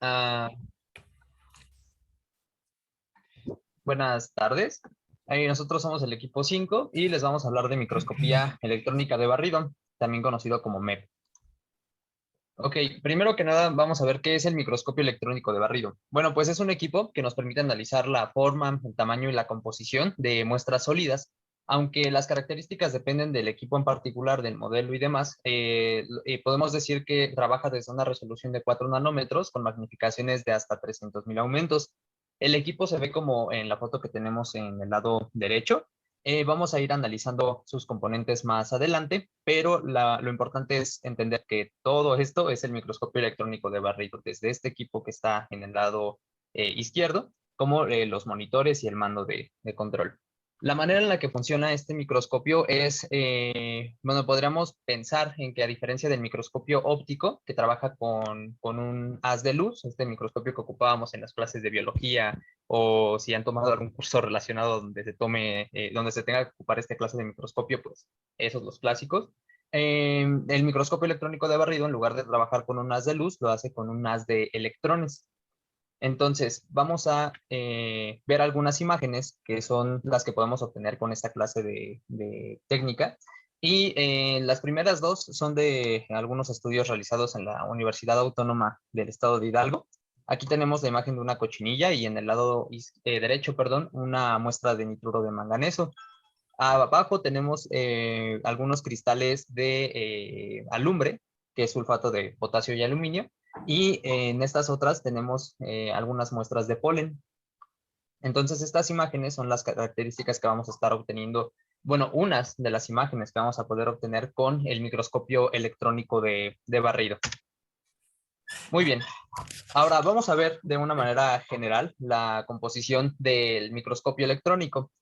Ah, buenas tardes. Nosotros somos el equipo 5 y les vamos a hablar de microscopía electrónica de barrido, también conocido como MEB. Ok, primero que nada vamos a ver qué es el microscopio electrónico de barrido. Bueno, pues es un equipo que nos permite analizar la forma, el tamaño y la composición de muestras sólidas. Aunque las características dependen del equipo en particular, del modelo y demás, podemos decir que trabaja desde una resolución de 4 nanómetros con magnificaciones de hasta 300.000 aumentos. El equipo se ve como en la foto que tenemos en el lado derecho. Vamos a ir analizando sus componentes más adelante, pero lo importante es entender que todo esto es el microscopio electrónico de barrido, desde este equipo que está en el lado izquierdo, como los monitores y el mando de control. La manera en la que funciona este microscopio es, bueno, podríamos pensar en que a diferencia del microscopio óptico, que trabaja con un haz de luz, este microscopio que ocupábamos en las clases de biología, o si han tomado algún curso relacionado donde se tome, donde se tenga que ocupar esta clase de microscopio, pues esos los clásicos. El microscopio electrónico de barrido, en lugar de trabajar con un haz de luz, lo hace con un haz de electrones. Entonces, vamos a ver algunas imágenes que son las que podemos obtener con esta clase de técnica. Y las primeras dos son de algunos estudios realizados en la Universidad Autónoma del Estado de Hidalgo. Aquí tenemos la imagen de una cochinilla y en el lado derecho, perdón, una muestra de nitruro de manganeso. Abajo tenemos algunos cristales de alumbre, que es sulfato de potasio y aluminio, y en estas otras tenemos algunas muestras de polen. Entonces, estas imágenes son las características que vamos a estar obteniendo, bueno, unas de las imágenes que vamos a poder obtener con el microscopio electrónico de barrido. Muy bien. Ahora vamos a ver de una manera general la composición del microscopio electrónico.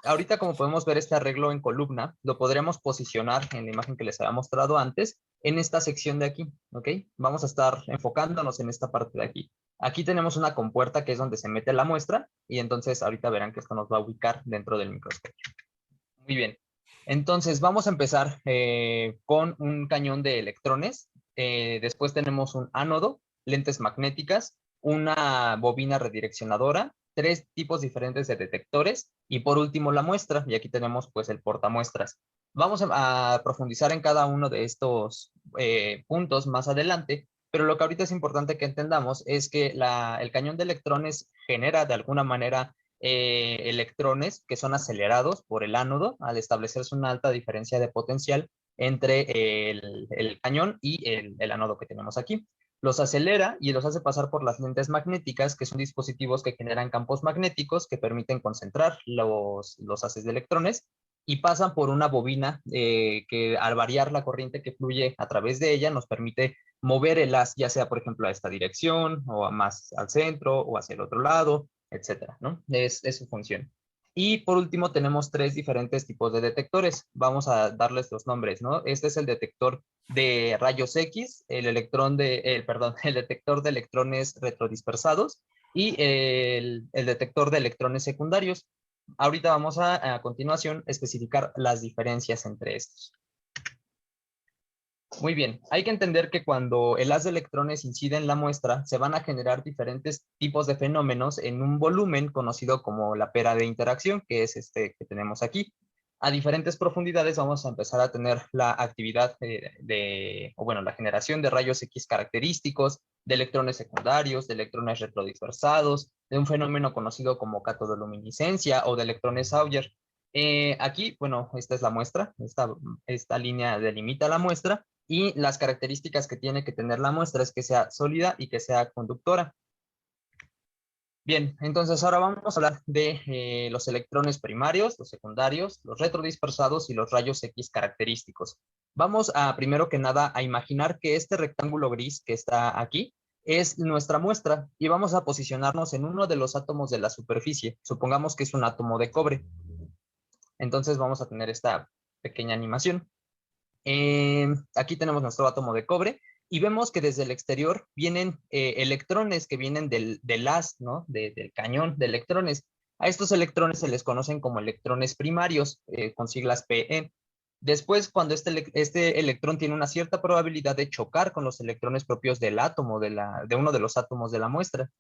Ahorita, como podemos ver este arreglo en columna, lo podríamos posicionar en la imagen que les había mostrado antes, en esta sección de aquí, ¿ok? Vamos a estar enfocándonos en esta parte de aquí. Aquí tenemos una compuerta que es donde se mete la muestra y entonces ahorita verán que esto nos va a ubicar dentro del microscopio. Muy bien. Entonces vamos a empezar con un cañón de electrones. Después tenemos un ánodo, lentes magnéticas, una bobina redireccionadora, tres tipos diferentes de detectores y por último la muestra. Y aquí tenemos pues el portamuestras. Vamos a profundizar en cada uno de estos puntos más adelante, pero lo que ahorita es importante que entendamos es que el cañón de electrones genera de alguna manera electrones que son acelerados por el ánodo al establecerse una alta diferencia de potencial entre el cañón y el ánodo que tenemos aquí. Los acelera y los hace pasar por las lentes magnéticas, que son dispositivos que generan campos magnéticos que permiten concentrar los haces de electrones y pasan por una bobina que al variar la corriente que fluye a través de ella nos permite mover el haz, ya sea por ejemplo a esta dirección o más al centro o hacia el otro lado, etcétera, ¿no? Es su función. Y por último tenemos tres diferentes tipos de detectores. Vamos a darles los nombres, ¿no? Este es el detector de rayos X, perdón, el detector de electrones retrodispersados y el detector de electrones secundarios. Ahorita vamos a continuación especificar las diferencias entre estos. Muy bien, hay que entender que cuando el haz de electrones incide en la muestra, se van a generar diferentes tipos de fenómenos en un volumen conocido como la pera de interacción, que es este que tenemos aquí. A diferentes profundidades vamos a empezar a tener la actividad o bueno, la generación de rayos X característicos, de electrones secundarios, de electrones retrodispersados, de un fenómeno conocido como catodoluminiscencia o de electrones Auger. Aquí, bueno, esta es la muestra, esta línea delimita la muestra y las características que tiene que tener la muestra es que sea sólida y que sea conductora. Bien, entonces ahora vamos a hablar de los electrones primarios, los secundarios, los retrodispersados y los rayos X característicos. Vamos a, primero que nada, a imaginar que este rectángulo gris que está aquí es nuestra muestra y vamos a posicionarnos en uno de los átomos de la superficie. Supongamos que es un átomo de cobre. Entonces vamos a tener esta pequeña animación. Aquí tenemos nuestro átomo de cobre y vemos que desde el exterior vienen electrones que vienen del haz, ¿no? Del cañón de electrones. A estos electrones se les conocen como electrones primarios, con siglas PE. Después, cuando este electrón tiene una cierta probabilidad de chocar con los electrones propios del átomo, de uno de los átomos de la muestra,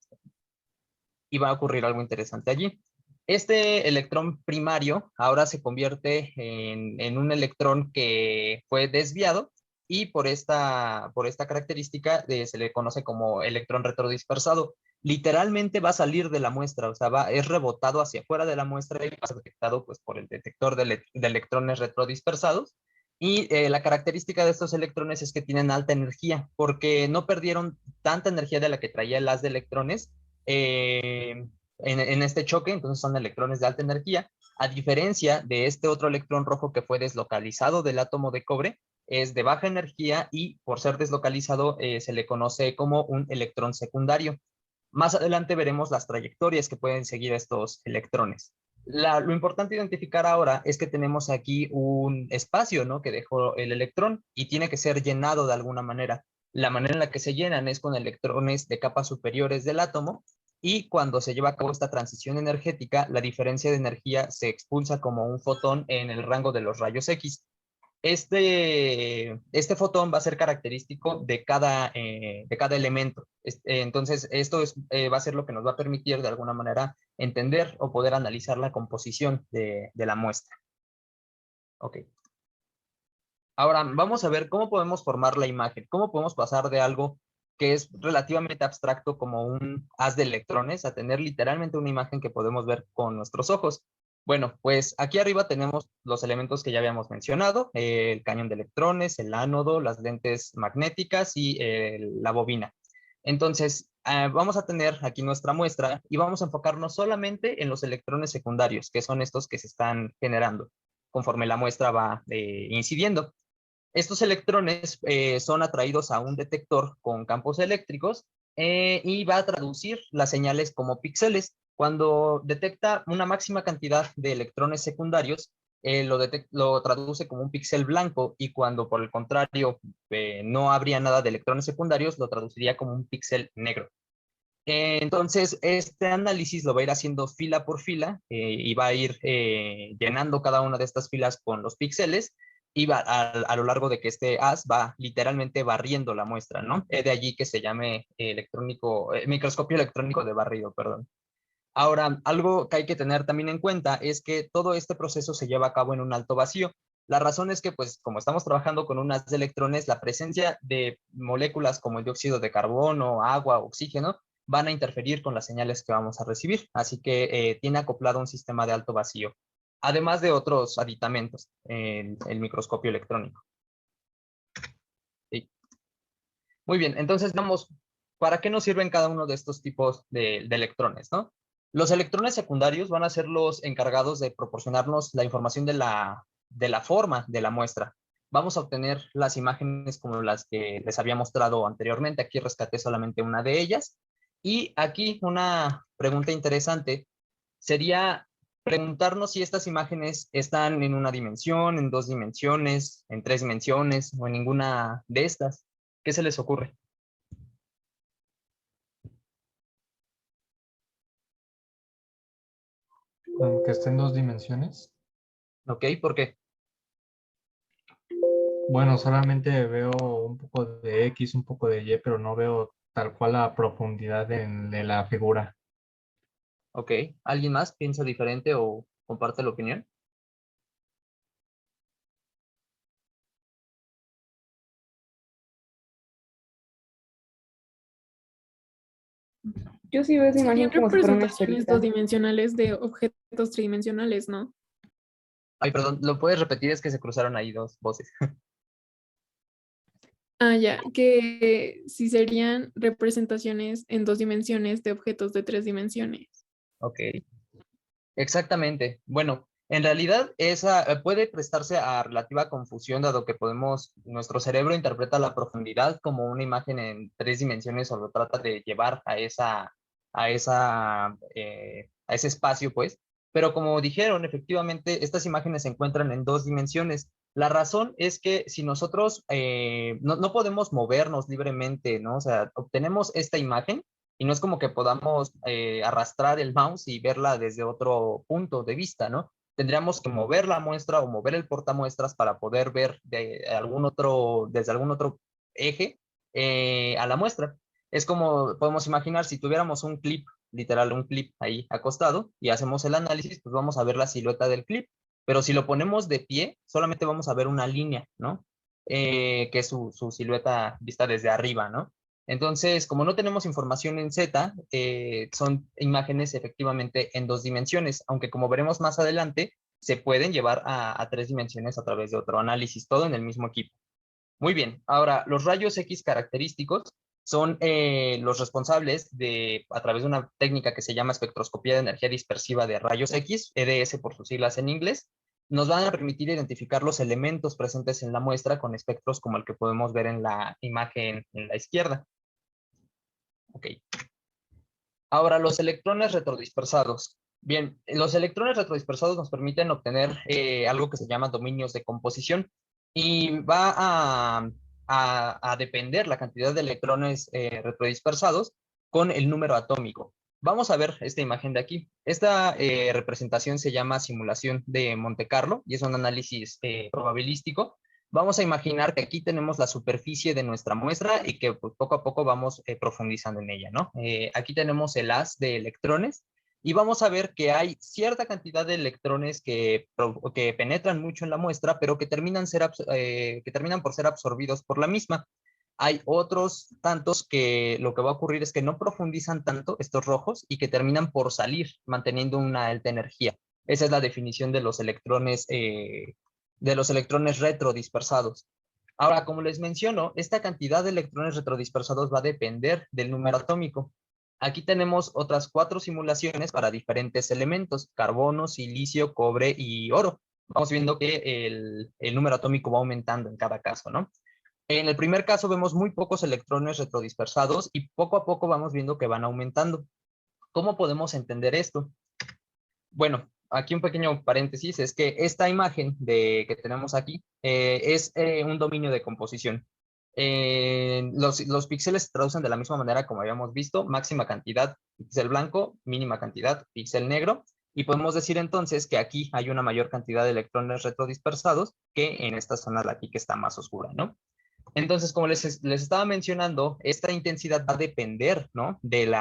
y va a ocurrir algo interesante allí. Este electrón primario ahora se convierte en un electrón que fue desviado y por esta característica se le conoce como electrón retrodispersado. Literalmente va a salir de la muestra, o sea, es rebotado hacia afuera de la muestra y va a ser detectado pues, por el detector de electrones retrodispersados. Y la característica de estos electrones es que tienen alta energía, porque no perdieron tanta energía de la que traía el haz de electrones, en este choque, entonces son electrones de alta energía, a diferencia de este otro electrón rojo que fue deslocalizado del átomo de cobre, es de baja energía y por ser deslocalizado se le conoce como un electrón secundario. Más adelante veremos las trayectorias que pueden seguir estos electrones. Lo importante identificar ahora es que tenemos aquí un espacio, ¿no?, que dejó el electrón y tiene que ser llenado de alguna manera. La manera en la que se llenan es con electrones de capas superiores del átomo y cuando se lleva a cabo esta transición energética, la diferencia de energía se expulsa como un fotón en el rango de los rayos X. Este fotón va a ser característico de cada elemento. Entonces, esto va a ser lo que nos va a permitir de alguna manera entender o poder analizar la composición de la muestra. Ok. Ahora, vamos a ver cómo podemos formar la imagen, cómo podemos pasar de algo que es relativamente abstracto como un haz de electrones a tener literalmente una imagen que podemos ver con nuestros ojos. Bueno, pues aquí arriba tenemos los elementos que ya habíamos mencionado, el cañón de electrones, el ánodo, las lentes magnéticas y la bobina. Entonces, vamos a tener aquí nuestra muestra y vamos a enfocarnos solamente en los electrones secundarios, que son estos que se están generando conforme la muestra va incidiendo. Estos electrones son atraídos a un detector con campos eléctricos y va a traducir las señales como píxeles. Cuando detecta una máxima cantidad de electrones secundarios, lo traduce como un píxel blanco y cuando por el contrario no habría nada de electrones secundarios, lo traduciría como un píxel negro. Entonces, este análisis lo va a ir haciendo fila por fila y va a ir llenando cada una de estas filas con los píxeles y va a lo largo de que este haz va literalmente barriendo la muestra, ¿no? Es de allí que se llame microscopio electrónico de barrido, perdón. Ahora, algo que hay que tener también en cuenta es que todo este proceso se lleva a cabo en un alto vacío. La razón es que, pues, como estamos trabajando con un haz de electrones, la presencia de moléculas como el dióxido de carbono, agua, oxígeno, van a interferir con las señales que vamos a recibir. Así que tiene acoplado un sistema de alto vacío, además de otros aditamentos en el microscopio electrónico. Sí. Muy bien, entonces vamos, ¿para qué nos sirven cada uno de estos tipos de electrones, no? Los electrones secundarios van a ser los encargados de proporcionarnos la información de la forma de la muestra. Vamos a obtener las imágenes como las que les había mostrado anteriormente. Aquí rescaté solamente una de ellas. Y aquí una pregunta interesante sería preguntarnos si estas imágenes están en una dimensión, en dos dimensiones, en tres dimensiones o en ninguna de estas. ¿Qué se les ocurre? Aunque esté en 2 dimensiones. ¿Ok? ¿Por qué? Bueno, solamente veo un poco de X, un poco de Y, pero no veo tal cual la profundidad de la figura. ¿Ok? ¿Alguien más piensa diferente o comparte la opinión? Yo sí veo esa imagen Serían como si fuera una representaciones esferita. dimensionales de objetos tridimensionales, ¿no? Ay, perdón, ¿lo puedes repetir? Es que se cruzaron ahí dos voces. Ah, ya, que sí serían representaciones en 2 dimensiones de objetos de 3 dimensiones. Ok. Exactamente. Bueno, en realidad esa puede prestarse a relativa confusión, dado que nuestro cerebro interpreta la profundidad como una imagen en tres dimensiones o lo trata de llevar a ese espacio, pues. Pero como dijeron, efectivamente, estas imágenes se encuentran en dos dimensiones. La razón es que si nosotros no podemos movernos libremente, ¿no? O sea, obtenemos esta imagen y no es como que podamos arrastrar el mouse y verla desde otro punto de vista, ¿no? tendríamos que mover la muestra o mover el portamuestras para poder ver desde algún otro eje a la muestra. Es como podemos imaginar si tuviéramos un clip, literal un clip ahí acostado y hacemos el análisis, pues vamos a ver la silueta del clip, pero si lo ponemos de pie, solamente vamos a ver una línea, ¿no? Que es su silueta vista desde arriba, ¿no? Entonces, como no tenemos información en Z, son imágenes efectivamente en 2 dimensiones, aunque como veremos más adelante, se pueden llevar a 3 dimensiones a través de otro análisis, todo en el mismo equipo. Muy bien, ahora los rayos X característicos son los responsables de, a través de una técnica que se llama espectroscopía de energía dispersiva de rayos X, EDS por sus siglas en inglés, nos van a permitir identificar los elementos presentes en la muestra con espectros como el que podemos ver en la imagen en la izquierda. Ok. Ahora, los electrones retrodispersados. Bien, los electrones retrodispersados nos permiten obtener algo que se llama dominios de composición y va a depender la cantidad de electrones retrodispersados con el número atómico. Vamos a ver esta imagen de aquí. Esta representación se llama simulación de Monte Carlo y es un análisis probabilístico. Vamos a imaginar que aquí tenemos la superficie de nuestra muestra y que pues, poco a poco vamos profundizando en ella, ¿no? Aquí tenemos el haz de electrones y vamos a ver que hay cierta cantidad de electrones que penetran mucho en la muestra, pero que terminan por ser absorbidos por la misma. Hay otros tantos que lo que va a ocurrir es que no profundizan tanto, estos rojos, y que terminan por salir, manteniendo una alta energía. Esa es la definición de los electrones retrodispersados. Ahora, como les menciono, esta cantidad de electrones retrodispersados va a depender del número atómico. Aquí tenemos otras 4 simulaciones para diferentes elementos: carbono, silicio, cobre y oro. Vamos viendo que el número atómico va aumentando en cada caso, ¿no? En el primer caso vemos muy pocos electrones retrodispersados y poco a poco vamos viendo que van aumentando. ¿Cómo podemos entender esto? Bueno, aquí un pequeño paréntesis, es que esta imagen que tenemos aquí es un dominio de composición. Los píxeles se traducen de la misma manera como habíamos visto: máxima cantidad píxel blanco, mínima cantidad píxel negro, y podemos decir entonces que aquí hay una mayor cantidad de electrones retrodispersados que en esta zona de aquí que está más oscura, ¿no? Entonces, como les estaba mencionando, esta intensidad va a depender, ¿no? Del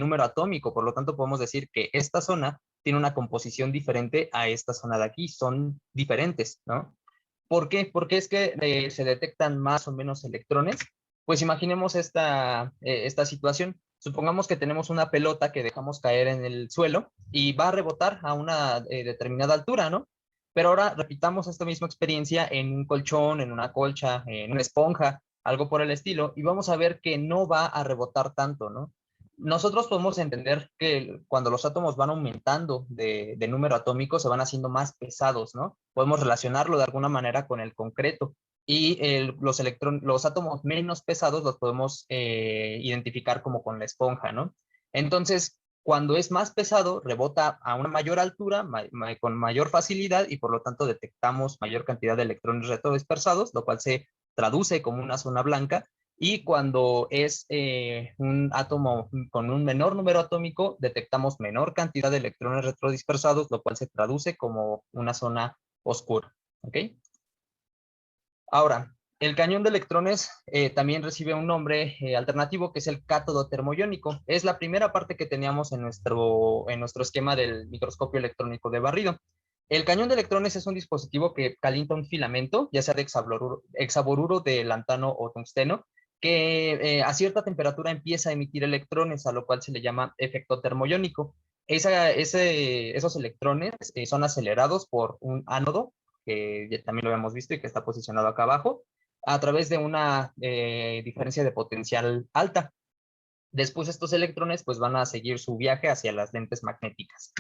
número atómico. Por lo tanto, podemos decir que esta zona tiene una composición diferente a esta zona de aquí. Son diferentes, ¿no? ¿Por qué? Porque es que se detectan más o menos electrones. Pues imaginemos esta situación. Supongamos que tenemos una pelota que dejamos caer en el suelo y va a rebotar a una determinada altura, ¿no? Pero ahora repitamos esta misma experiencia en un colchón, en una colcha, en una esponja, algo por el estilo, y vamos a ver que no va a rebotar tanto, ¿no? Nosotros podemos entender que cuando los átomos van aumentando de número atómico, se van haciendo más pesados, ¿no? Podemos relacionarlo de alguna manera con el concreto. Y los átomos menos pesados los podemos identificar como con la esponja, ¿no? Entonces, cuando es más pesado, rebota a una mayor altura, con mayor facilidad, y por lo tanto detectamos mayor cantidad de electrones retrodispersados, lo cual se traduce como una zona blanca. Y cuando es un átomo con un menor número atómico, detectamos menor cantidad de electrones retrodispersados, lo cual se traduce como una zona oscura. ¿Ok? Ahora, el cañón de electrones también recibe un nombre alternativo, que es el cátodo termoiónico. Es la primera parte que teníamos en nuestro esquema del microscopio electrónico de barrido. El cañón de electrones es un dispositivo que calienta un filamento, ya sea de hexaboruro de lantano o tungsteno, que a cierta temperatura empieza a emitir electrones, a lo cual se le llama efecto termoiónico. Esos electrones son acelerados por un ánodo, que ya también lo habíamos visto y que está posicionado acá abajo, a través de una diferencia de potencial alta. Después estos electrones pues van a seguir su viaje hacia las lentes magnéticas.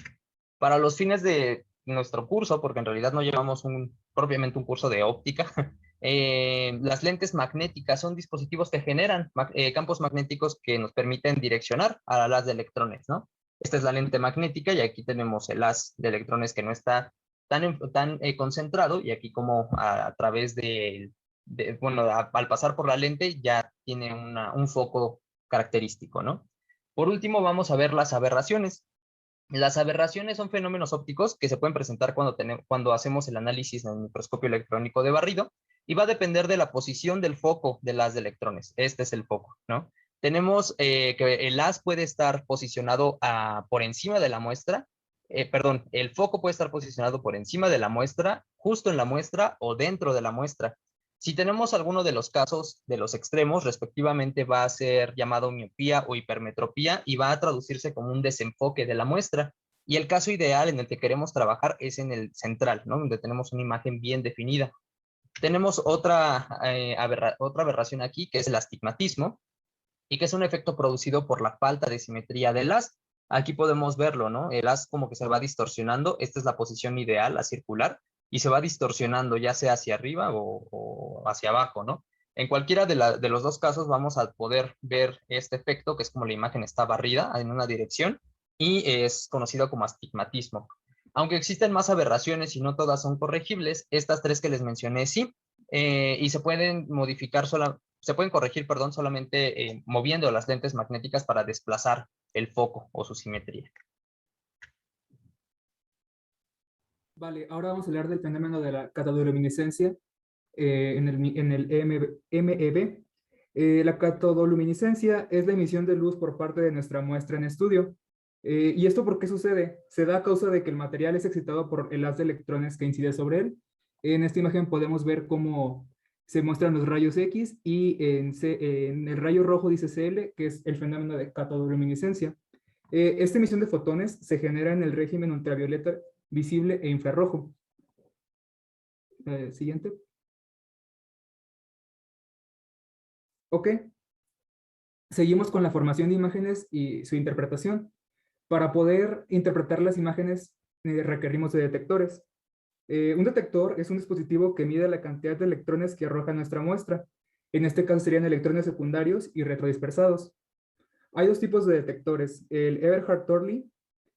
Para los fines de nuestro curso, porque en realidad no llevamos propiamente un curso de óptica, las lentes magnéticas son dispositivos que generan campos magnéticos que nos permiten direccionar a las de electrones, ¿no? Esta es la lente magnética y aquí tenemos el haz de electrones que no está tan concentrado, y aquí como a través bueno, al pasar por la lente ya tiene un foco característico, ¿no? Por último, vamos a ver las aberraciones. Las aberraciones son fenómenos ópticos que se pueden presentar cuando hacemos el análisis en el microscopio electrónico de barrido, y va a depender de la posición del foco del haz de electrones. Este es el foco, ¿no? Tenemos que el haz puede estar posicionado por encima de la muestra, perdón, el foco puede estar posicionado por encima de la muestra, justo en la muestra o dentro de la muestra. Si tenemos alguno de los casos de los extremos, respectivamente va a ser llamado miopía o hipermetropía y va a traducirse como un desenfoque de la muestra. Y el caso ideal en el que queremos trabajar es en el central, ¿no? Donde tenemos una imagen bien definida. Tenemos otra aberración aquí, que es el astigmatismo, y que es un efecto producido por la falta de simetría del haz. Aquí podemos verlo, ¿no? El haz como que se va distorsionando. Esta es la posición ideal, la circular, y se va distorsionando ya sea hacia arriba o hacia abajo, ¿no? En cualquiera de los dos casos vamos a poder ver este efecto, que es como la imagen está barrida en una dirección, y es conocido como astigmatismo. Aunque existen más aberraciones y no todas son corregibles, estas tres que les mencioné sí, y se pueden modificar se pueden corregir, perdón, solamente moviendo las lentes magnéticas para desplazar el foco o su simetría. Vale, ahora vamos a hablar del fenómeno de la catodoluminiscencia en el MEB. La catodoluminiscencia es la emisión de luz por parte de nuestra muestra en estudio. ¿Y esto por qué sucede? Se da a causa de que el material es excitado por el haz de electrones que incide sobre él. En esta imagen podemos ver cómo se muestran los rayos X y en el rayo rojo dice CL, que es el fenómeno de catodoluminiscencia. Esta emisión de fotones se genera en el régimen ultravioleta visible e infrarrojo. Siguiente. Ok. Seguimos con la formación de imágenes y su interpretación. Para poder interpretar las imágenes requerimos de detectores. Un detector es un dispositivo que mide la cantidad de electrones que arroja nuestra muestra. En este caso serían electrones secundarios y retrodispersados. Hay dos tipos de detectores, el Eberhard-Torley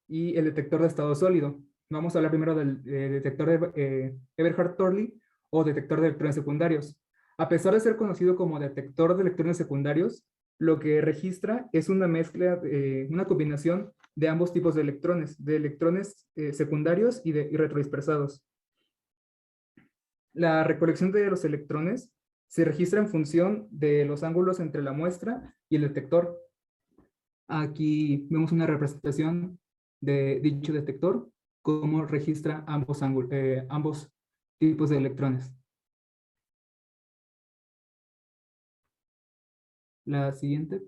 y el detector de estado sólido. Vamos a hablar primero del detector de Eberhard-Torley o detector de electrones secundarios. A pesar de ser conocido como detector de electrones secundarios, lo que registra es una mezcla, una combinación de ambos tipos de electrones secundarios y retrodispersados. La recolección de los electrones se registra en función de los ángulos entre la muestra y el detector. Aquí vemos una representación de dicho detector, cómo registra ambos tipos de electrones. La siguiente.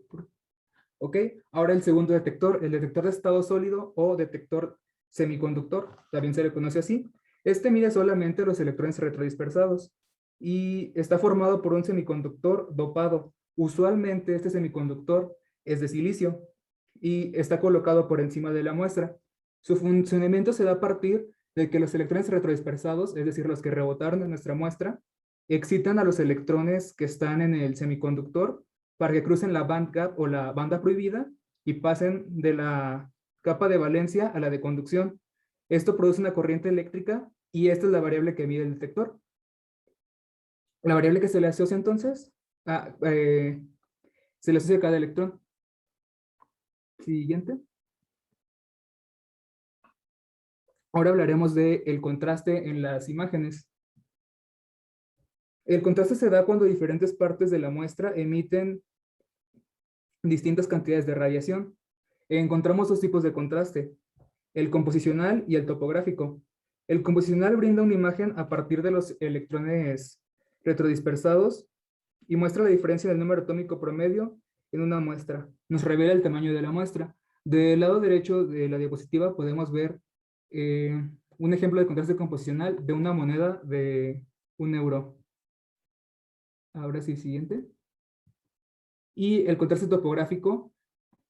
Ok, ahora el segundo detector, el detector de estado sólido o detector semiconductor, también se le conoce así. Este mide solamente los electrones retrodispersados y está formado por un semiconductor dopado. Usualmente este semiconductor es de silicio y está colocado por encima de la muestra. Su funcionamiento se da a partir de que los electrones retrodispersados, es decir, los que rebotaron en nuestra muestra, excitan a los electrones que están en el semiconductor para que crucen la band gap o la banda prohibida y pasen de la capa de valencia a la de conducción. Esto produce una corriente eléctrica y esta es la variable que mide el detector. La variable que se le asocia entonces, se le asocia a cada electrón. Siguiente. Ahora hablaremos del contraste en las imágenes. El contraste se da cuando diferentes partes de la muestra emiten distintas cantidades de radiación. Encontramos dos tipos de contraste, el composicional y el topográfico. El composicional brinda una imagen a partir de los electrones retrodispersados y muestra la diferencia del número atómico promedio en una muestra. Nos revela el tamaño de la muestra. Del lado derecho de la diapositiva podemos ver un ejemplo de contraste composicional de una moneda de €1. Ahora sí, siguiente. Y el contraste topográfico,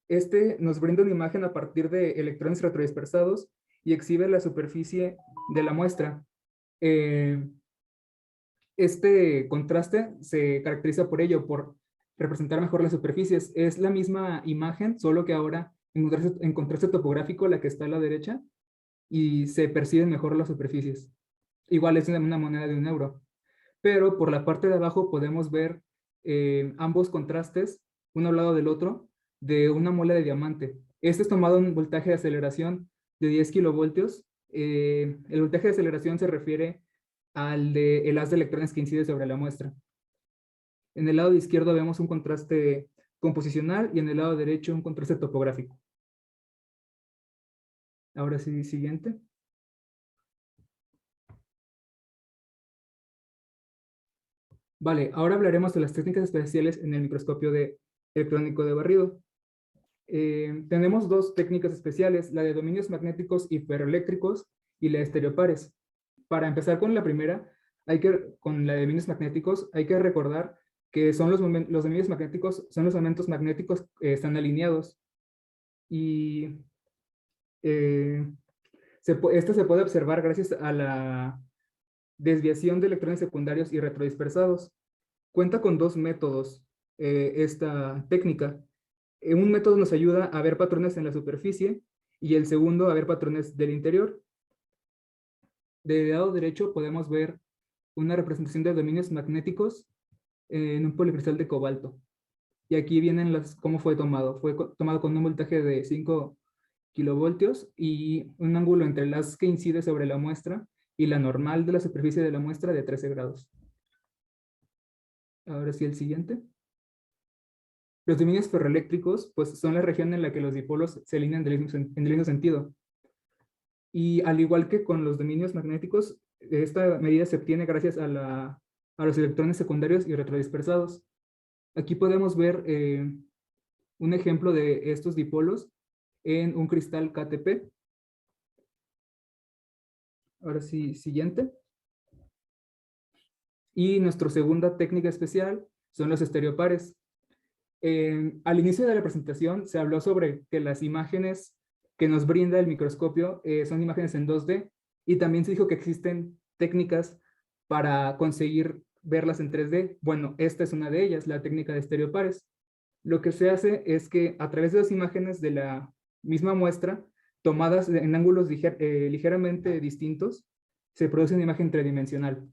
este nos brinda una imagen a partir de electrones retrodispersados y exhibe la superficie de la muestra. Este contraste se caracteriza por ello, por representar mejor las superficies. Es la misma imagen, solo que ahora en contraste topográfico, la que está a la derecha, y se perciben mejor las superficies. Igual es una moneda de €1. Pero por la parte de abajo podemos ver ambos contrastes, uno al lado del otro, de una muela de diamante. Este es tomado en voltaje de aceleración de 10 kilovoltios. El voltaje de aceleración se refiere al de el haz de electrones que incide sobre la muestra. En el lado izquierdo vemos un contraste composicional y en el lado derecho un contraste topográfico. Ahora sí, siguiente. Vale, ahora hablaremos de las técnicas especiales en el microscopio electrónico de barrido. Tenemos dos técnicas especiales, la de dominios magnéticos y ferroeléctricos y la de estereopares. Para empezar con la primera, con la de dominios magnéticos, hay que recordar que son los dominios magnéticos, son los momentos magnéticos que están alineados. Y esto se puede observar gracias a la desviación de electrones secundarios y retrodispersados. Cuenta con dos métodos esta técnica. Un método nos ayuda a ver patrones en la superficie y el segundo a ver patrones del interior. Del lado derecho podemos ver una representación de dominios magnéticos en un policristal de cobalto. Y aquí vienen cómo fue tomado. Fue tomado con un voltaje de 5 kilovoltios y un ángulo entre el haz que incide sobre la muestra y la normal de la superficie de la muestra de 13 grados. Ahora sí, el siguiente. Los dominios ferroeléctricos pues, son la región en la que los dipolos se alinean en el mismo sentido. Y al igual que con los dominios magnéticos, esta medida se obtiene gracias a los electrones secundarios y retrodispersados. Aquí podemos ver un ejemplo de estos dipolos en un cristal KTP. Ahora sí, siguiente. Y nuestra segunda técnica especial son los estereopares. Al inicio de la presentación se habló sobre que las imágenes que nos brinda el microscopio son imágenes en 2D y también se dijo que existen técnicas para conseguir verlas en 3D. Bueno, esta es una de ellas, la técnica de estereopares. Lo que se hace es que a través de las imágenes de la misma muestra, tomadas en ángulos ligeramente distintos, se produce una imagen tridimensional.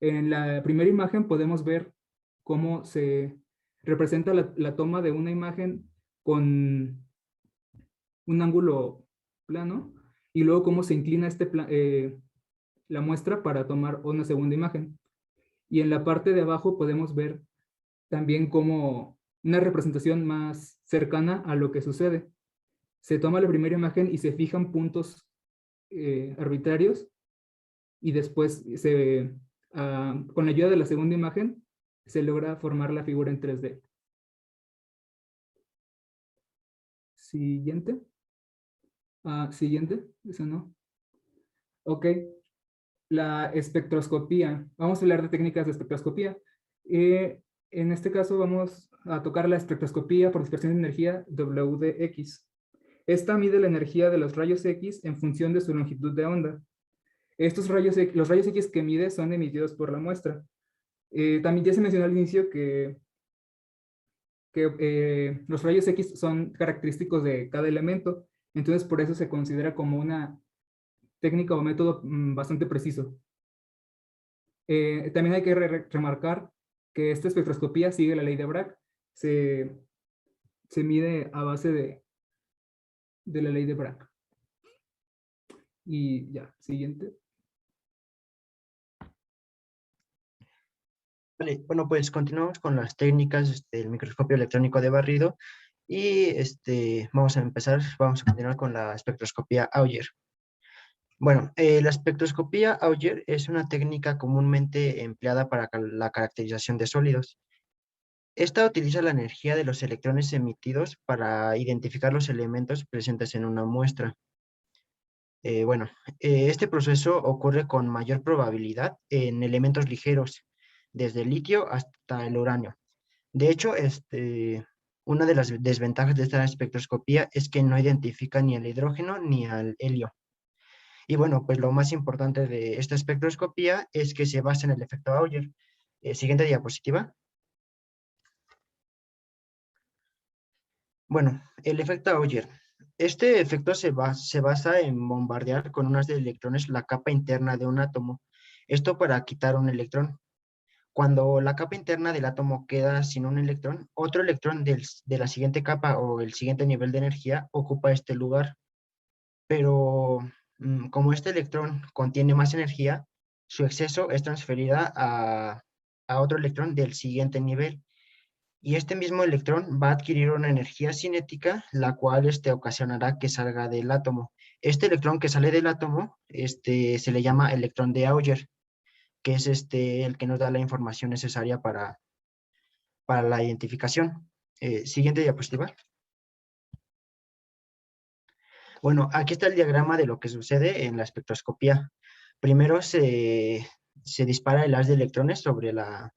En la primera imagen podemos ver cómo se representa la toma de una imagen con un ángulo plano y luego cómo se inclina la muestra para tomar una segunda imagen. Y en la parte de abajo podemos ver también como una representación más cercana a lo que sucede. Se toma la primera imagen y se fijan puntos arbitrarios y después con la ayuda de la segunda imagen se logra formar la figura en 3D. Siguiente. Siguiente, eso no. Ok, la espectroscopía. Vamos a hablar de técnicas de espectroscopía. En este caso vamos a tocar la espectroscopía por dispersión de energía WDX. Esta mide la energía de los rayos X en función de su longitud de onda. Los rayos X que mide son emitidos por la muestra. También ya se mencionó al inicio que los rayos X son característicos de cada elemento, entonces por eso se considera como una técnica o método bastante preciso. También hay que remarcar que esta espectroscopía sigue la ley de Bragg, se mide a base de la ley de Bragg. Y ya, siguiente. Vale, bueno, pues continuamos con las técnicas del microscopio electrónico de barrido y vamos a continuar con la espectroscopía Auger. Bueno, la espectroscopía Auger es una técnica comúnmente empleada para la caracterización de sólidos. Esta utiliza la energía de los electrones emitidos para identificar los elementos presentes en una muestra. Este proceso ocurre con mayor probabilidad en elementos ligeros, desde el litio hasta el uranio. De hecho, una de las desventajas de esta espectroscopía es que no identifica ni al hidrógeno ni al helio. Y bueno, pues lo más importante de esta espectroscopía es que se basa en el efecto Auger. Siguiente diapositiva. Bueno, el efecto Auger. Este efecto se basa en bombardear con unas de electrones la capa interna de un átomo. Esto para quitar un electrón. Cuando la capa interna del átomo queda sin un electrón, otro electrón de la siguiente capa o el siguiente nivel de energía ocupa este lugar. pero como este electrón contiene más energía, su exceso es transferida a otro electrón del siguiente nivel. Y este mismo electrón va a adquirir una energía cinética, la cual ocasionará que salga del átomo. Este electrón que sale del átomo se le llama electrón de Auger, que es el que nos da la información necesaria para la identificación. Siguiente diapositiva. Bueno, aquí está el diagrama de lo que sucede en la espectroscopía. Primero se dispara el haz de electrones sobre la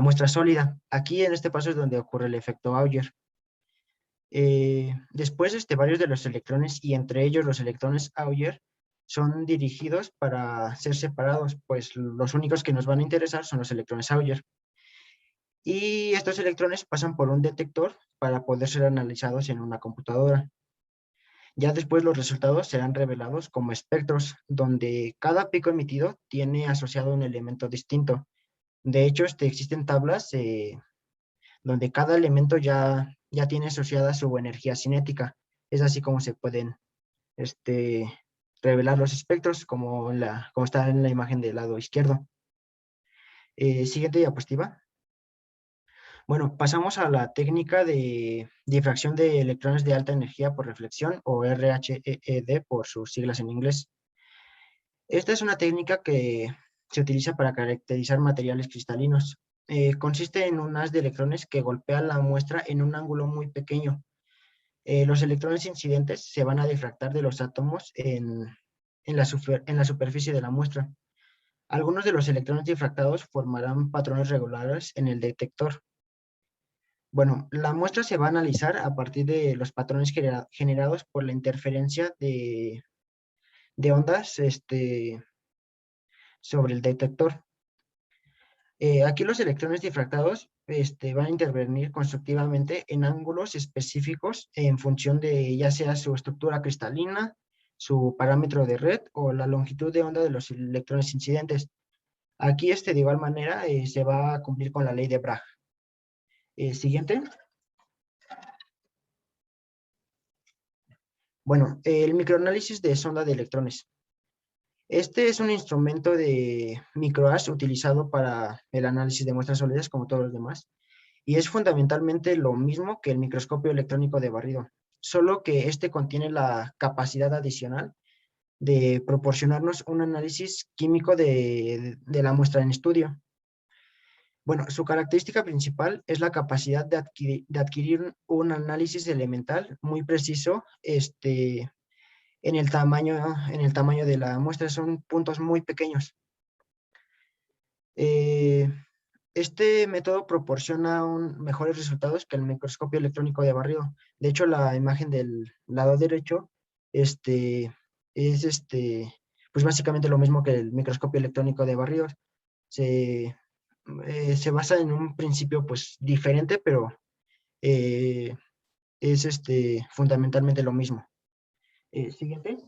muestra sólida. Aquí en este paso es donde ocurre el efecto Auger. Después, varios de los electrones, y entre ellos los electrones Auger, son dirigidos para ser separados, pues los únicos que nos van a interesar son los electrones Auger. Y estos electrones pasan por un detector para poder ser analizados en una computadora. Ya después los resultados serán revelados como espectros, donde cada pico emitido tiene asociado un elemento distinto. De hecho, existen tablas donde cada elemento ya tiene asociada su energía cinética. Es así como se pueden revelar los espectros, como está en la imagen del lado izquierdo. Siguiente diapositiva. Bueno, pasamos a la técnica de difracción de electrones de alta energía por reflexión, o RHEED por sus siglas en inglés. Esta es una técnica que se utiliza para caracterizar materiales cristalinos. Consiste en un haz de electrones que golpea la muestra en un ángulo muy pequeño. Los electrones incidentes se van a difractar de los átomos en la superficie de la muestra. Algunos de los electrones difractados formarán patrones regulares en el detector. Bueno, la muestra se va a analizar a partir de los patrones generados por la interferencia de ondas sobre el detector. Aquí los electrones difractados van a intervenir constructivamente en ángulos específicos en función de ya sea su estructura cristalina, su parámetro de red o la longitud de onda de los electrones incidentes. Aquí de igual manera se va a cumplir con la ley de Bragg. Siguiente. Bueno, el microanálisis de sonda de electrones. Este es un instrumento de microhash utilizado para el análisis de muestras sólidas como todos los demás, y es fundamentalmente lo mismo que el microscopio electrónico de barrido, solo que contiene la capacidad adicional de proporcionarnos un análisis químico de la muestra en estudio. Bueno, su característica principal es la capacidad de adquirir un análisis elemental muy preciso, en el tamaño de la muestra. Son puntos muy pequeños. Este método proporciona mejores resultados que el microscopio electrónico de barrido. De hecho, la imagen del lado derecho es pues básicamente lo mismo que el microscopio electrónico de barrido. Se basa en un principio pues diferente, pero es fundamentalmente lo mismo. Siguiente.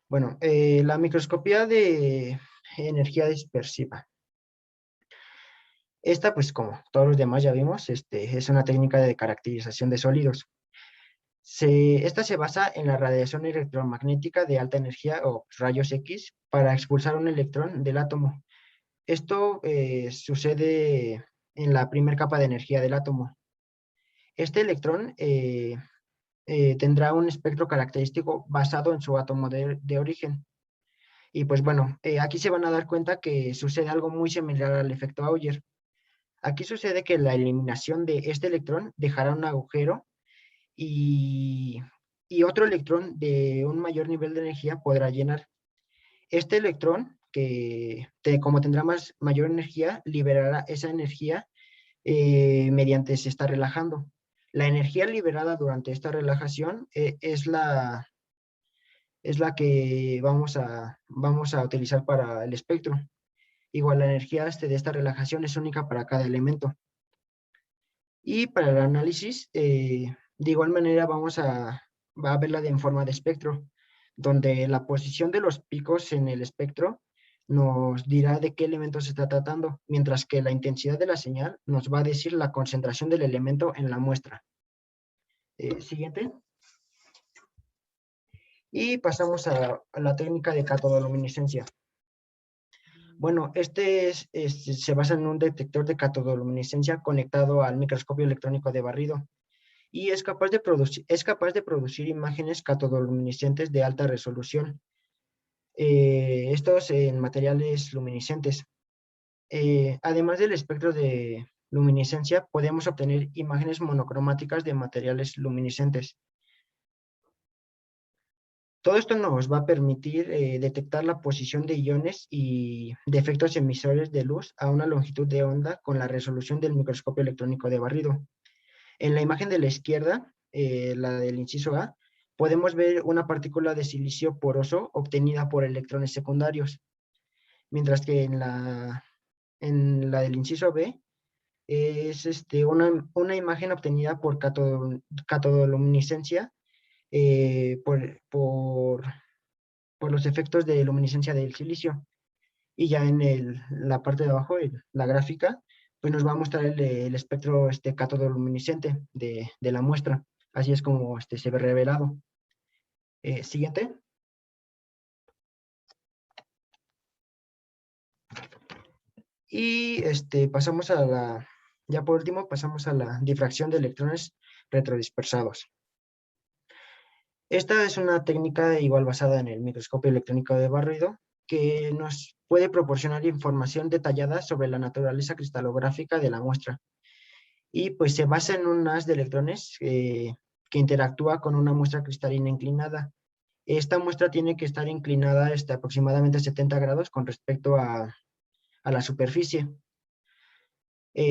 Bueno, la microscopía de energía dispersiva. Esta, pues como todos los demás ya vimos, es una técnica de caracterización de sólidos. Esta se basa en la radiación electromagnética de alta energía o rayos X para expulsar un electrón del átomo. Esto sucede en la primera capa de energía del átomo. Este electrón tendrá un espectro característico basado en su átomo de origen. Y pues bueno, aquí se van a dar cuenta que sucede algo muy similar al efecto Auger. Aquí sucede que la eliminación de este electrón dejará un agujero y otro electrón de un mayor nivel de energía podrá llenar. Este electrón, como tendrá mayor energía, liberará esa energía mediante se está relajando. La energía liberada durante esta relajación es la que vamos a utilizar para el espectro. Igual la energía de esta relajación es única para cada elemento. Y para el análisis, de igual manera vamos a verla en forma de espectro, donde la posición de los picos en el espectro nos dirá de qué elemento se está tratando, mientras que la intensidad de la señal nos va a decir la concentración del elemento en la muestra. Siguiente. Y pasamos a la técnica de catodoluminiscencia. Bueno, se basa en un detector de catodoluminiscencia conectado al microscopio electrónico de barrido y es capaz de producir imágenes catodoluminiscentes de alta resolución. Estos en materiales luminiscentes. Además del espectro de luminiscencia, podemos obtener imágenes monocromáticas de materiales luminiscentes. Todo esto nos va a permitir detectar la posición de iones y de efectos emisores de luz a una longitud de onda con la resolución del microscopio electrónico de barrido. En la imagen de la izquierda, la del inciso A, podemos ver una partícula de silicio poroso obtenida por electrones secundarios, mientras que en la del inciso B es una imagen obtenida por catodoluminiscencia por los efectos de luminiscencia del silicio. Y ya en la parte de abajo, en la gráfica, pues nos va a mostrar el espectro catodoluminiscente de la muestra. Así es como se ve revelado. Siguiente. Y pasamos ya por último, pasamos a la difracción de electrones retrodispersados. Esta es una técnica igual basada en el microscopio electrónico de barrido que nos puede proporcionar información detallada sobre la naturaleza cristalográfica de la muestra. Y pues se basa en un haz de electrones que interactúa con una muestra cristalina inclinada. Esta muestra tiene que estar inclinada aproximadamente 70 grados con respecto a la superficie.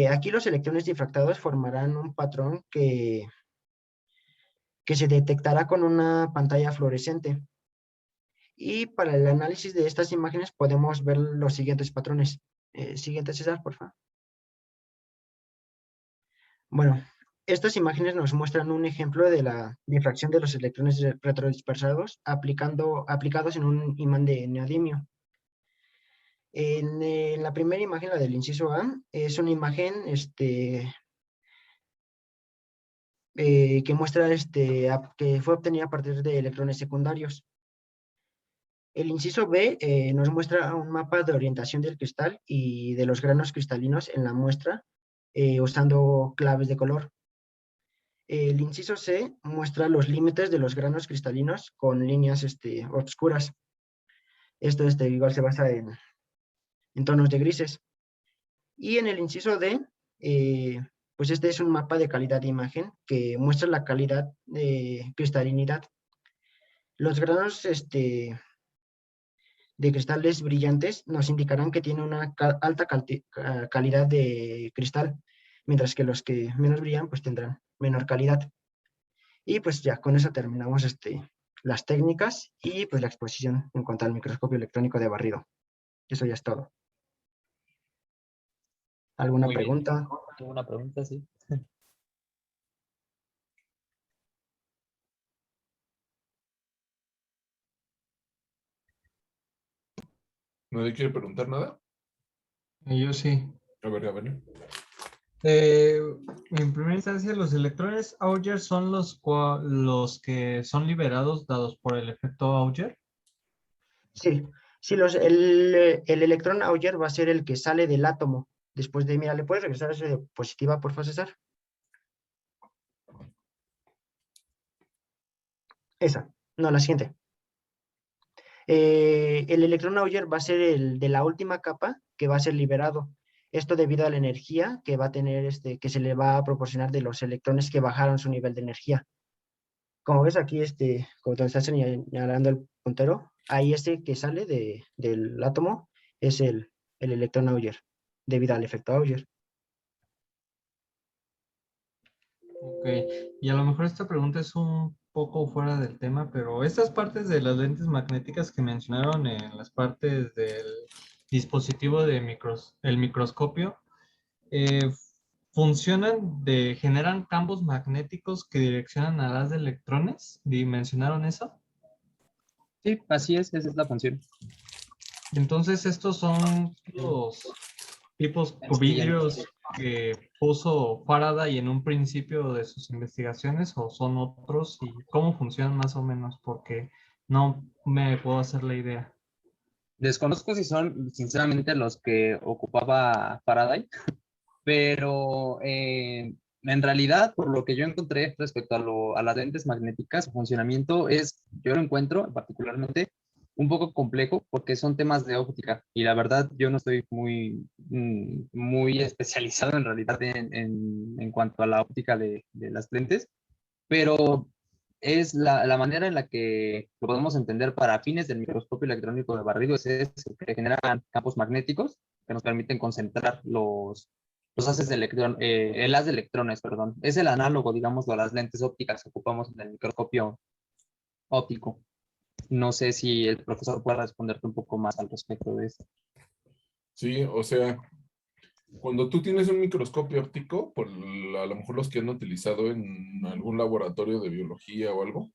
Aquí los electrones difractados formarán un patrón que se detectará con una pantalla fluorescente. Y para el análisis de estas imágenes podemos ver los siguientes patrones. Siguiente, César, por favor. Bueno, estas imágenes nos muestran un ejemplo de la difracción de los electrones retrodispersados aplicados en un imán de neodimio. En la primera imagen, la del inciso A, es una imagen que muestra que fue obtenida a partir de electrones secundarios. El inciso B nos muestra un mapa de orientación del cristal y de los granos cristalinos en la muestra usando claves de color. El inciso C muestra los límites de los granos cristalinos con líneas oscuras. Esto igual se basa en tonos de grises. Y en el inciso D, pues este es un mapa de calidad de imagen que muestra la calidad de cristalinidad. Los granos de cristales brillantes nos indicarán que tiene una alta calidad de cristal, mientras que los que menos brillan pues tendrán menor calidad. Y pues ya con eso terminamos las técnicas y pues la exposición en cuanto al microscopio electrónico de barrido. Eso ya es todo. ¿Alguna Muy bien. pregunta? Tengo una pregunta, sí. ¿Nadie quiere preguntar nada? Yo sí. A ver. En primera instancia, los electrones Auger son los que son liberados dados por el efecto Auger. Sí, el electrón Auger va a ser el que sale del átomo. Después de, mira, ¿le puedes regresar a esa diapositiva, por favor, César? Esa, no, la siguiente. El electrón Auger va a ser el de la última capa que va a ser liberado. Esto debido a la energía que va a tener, que se le va a proporcionar de los electrones que bajaron su nivel de energía. Como ves aquí, como te está señalando el puntero, ahí que sale del átomo es el electrón Auger, debido al efecto Auger. Ok, y a lo mejor esta pregunta es un poco fuera del tema, pero estas partes de las lentes magnéticas que mencionaron en las partes del dispositivo de el microscopio, generan campos magnéticos que direccionan a las de electrones. ¿Mencionaron eso? Sí, así es, esa es la función. Entonces, estos son los tipos o vidrios que puso Faraday en un principio de sus investigaciones, o son otros, y cómo funcionan más o menos, porque no me puedo hacer la idea. Desconozco si son sinceramente los que ocupaba Faraday, pero en realidad, por lo que yo encontré respecto a las lentes magnéticas, su funcionamiento yo lo encuentro particularmente un poco complejo porque son temas de óptica y la verdad yo no estoy muy especializado en realidad en cuanto a la óptica de las lentes, pero es la manera en la que lo podemos entender para fines del microscopio electrónico de barrido, es que generan campos magnéticos que nos permiten concentrar los haces de el haz de electrones, perdón. Es el análogo, digamos, a las lentes ópticas que ocupamos en el microscopio óptico. No sé si el profesor puede responderte un poco más al respecto de esto. Sí, o sea, cuando tú tienes un microscopio óptico, a lo mejor los que han utilizado en algún laboratorio de biología o algo,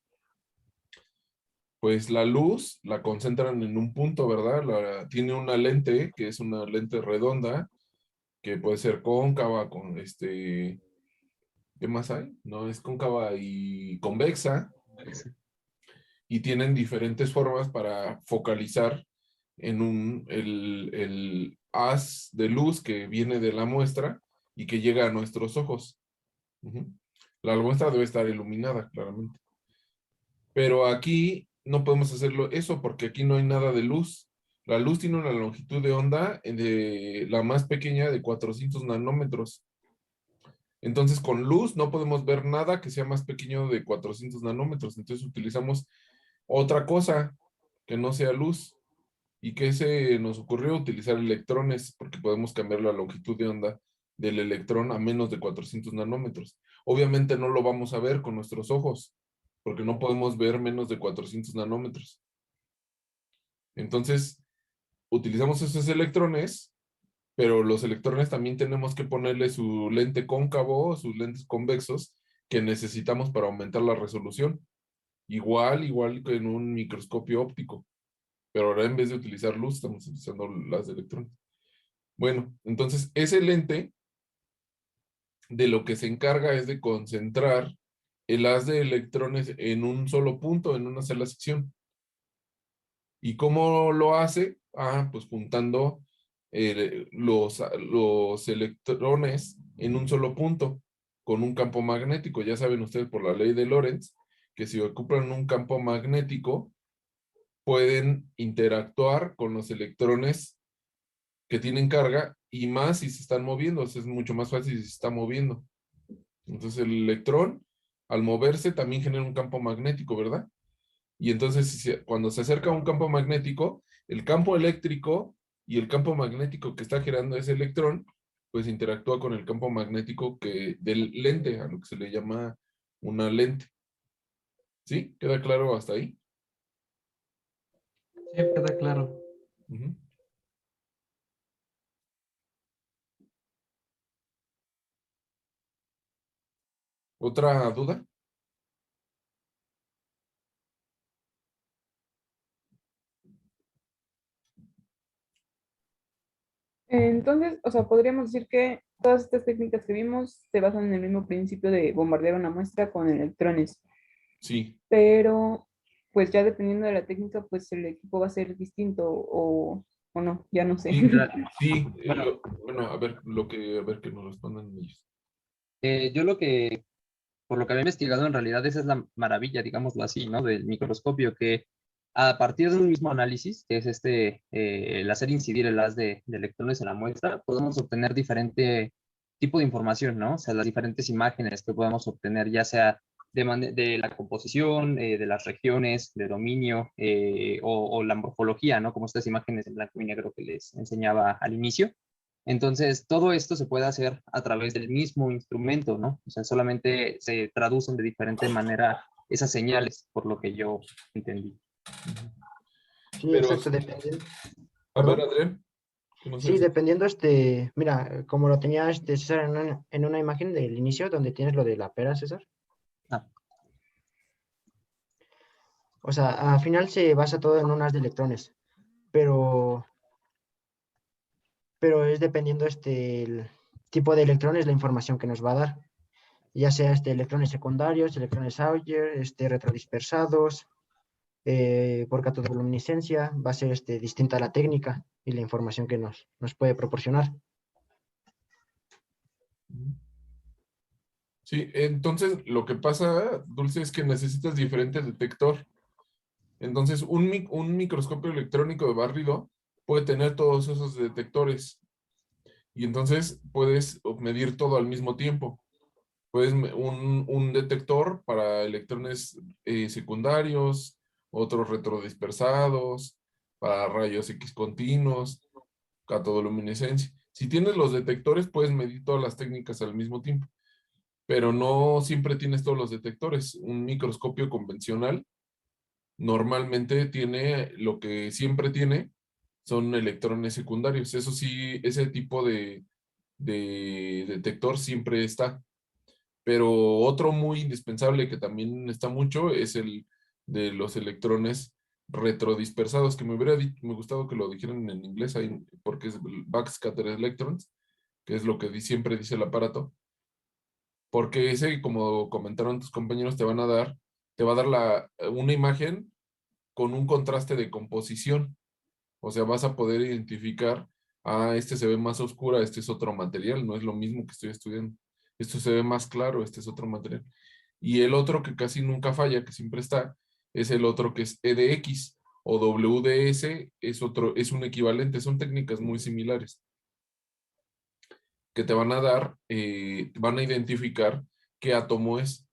pues la luz la concentran en un punto, ¿verdad? Tiene una lente que es una lente redonda, que puede ser cóncava, ¿qué más hay? No, es cóncava y convexa, y tienen diferentes formas para focalizar en el haz de luz que viene de la muestra y que llega a nuestros ojos. Ujú. La muestra debe estar iluminada, claramente. Pero aquí no podemos hacerlo eso porque aquí no hay nada de luz. La luz tiene una longitud de onda de la más pequeña de 400 nanómetros. Entonces, con luz no podemos ver nada que sea más pequeño de 400 nanómetros. Entonces, utilizamos otra cosa que no sea luz. ¿Y qué se nos ocurrió? Utilizar electrones, porque podemos cambiar la longitud de onda del electrón a menos de 400 nanómetros. Obviamente no lo vamos a ver con nuestros ojos, porque no podemos ver menos de 400 nanómetros. Entonces, utilizamos esos electrones, pero los electrones también tenemos que ponerle su lente cóncavo, sus lentes convexos, que necesitamos para aumentar la resolución. Igual que en un microscopio óptico. Pero ahora en vez de utilizar luz, estamos utilizando las de electrones. Bueno, entonces ese lente de lo que se encarga es de concentrar el haz de electrones en un solo punto, en una sola sección. ¿Y cómo lo hace? Pues juntando los electrones en un solo punto con un campo magnético. Ya saben ustedes por la ley de Lorentz que si ocupan un campo magnético pueden interactuar con los electrones que tienen carga y más si se están moviendo. Es mucho más fácil si se está moviendo. Entonces el electrón al moverse también genera un campo magnético, ¿verdad? Y entonces cuando se acerca a un campo magnético, el campo eléctrico y el campo magnético que está generando ese electrón, pues interactúa con el campo magnético del lente, a lo que se le llama una lente. ¿Sí? ¿Queda claro hasta ahí? Sí, queda claro. Ujú. ¿Otra duda? Entonces, o sea, podríamos decir que todas estas técnicas que vimos se basan en el mismo principio de bombardear una muestra con electrones, Sí. pero pues ya dependiendo de la técnica, pues el equipo va a ser distinto o no, ya no sé. Sí, Sí, bueno, bueno, a ver que nos respondan ellos. yo por lo que había investigado, en realidad esa es la maravilla, digámoslo así, ¿no? Del microscopio, que a partir de un mismo análisis, que es el hacer incidir el haz de electrones en la muestra, podemos obtener diferente tipo de información, ¿no? O sea, las diferentes imágenes que podemos obtener, ya sea de la composición, de las regiones, de dominio, o la morfología, ¿no? Como estas imágenes en blanco y negro que les enseñaba al inicio. Entonces, todo esto se puede hacer a través del mismo instrumento, ¿no? O sea, solamente se traducen de diferente manera esas señales, por lo que yo entendí. Sí, Pero, exacto, dependiendo. a ver, ¿Perdón? Adrián, que no sé. Sí, dependiendo, mira, como lo tenía César en una imagen del inicio, donde tienes lo de la pera, César. Ah, O sea, al final se basa todo en un haz de electrones. pero es dependiendo el tipo de electrones la información que nos va a dar, ya sea electrones secundarios, electrones Auger, retrodispersados, por catodoluminiscencia, va a ser distinta la técnica y la información que nos puede proporcionar. Sí, entonces lo que pasa, Dulce, es que necesitas diferente detector. Entonces, un microscopio electrónico de barrido puede tener todos esos detectores. Y entonces puedes medir todo al mismo tiempo. Puedes un detector para electrones secundarios, otros retrodispersados, para rayos X continuos, catodoluminiscencia. Si tienes los detectores, puedes medir todas las técnicas al mismo tiempo, pero no siempre tienes todos los detectores. Un microscopio convencional normalmente tiene, lo que siempre tiene, son electrones secundarios. Eso sí, ese tipo de detector siempre está. Pero otro muy indispensable que también está mucho es el de los electrones retrodispersados, que me gustado que lo dijeran en inglés, ahí, porque es backscatter electrons, que es lo que siempre dice el aparato. Porque ese, como comentaron tus compañeros, te va a dar una imagen con un contraste de composición. O sea, vas a poder identificar, este se ve más oscura, este es otro material, no es lo mismo que estoy estudiando. Esto se ve más claro, este es otro material. Y el otro que casi nunca falla, que siempre está, es el otro que es EDX o WDS, es un equivalente, son técnicas muy similares que te van a dar, van a identificar qué átomo es.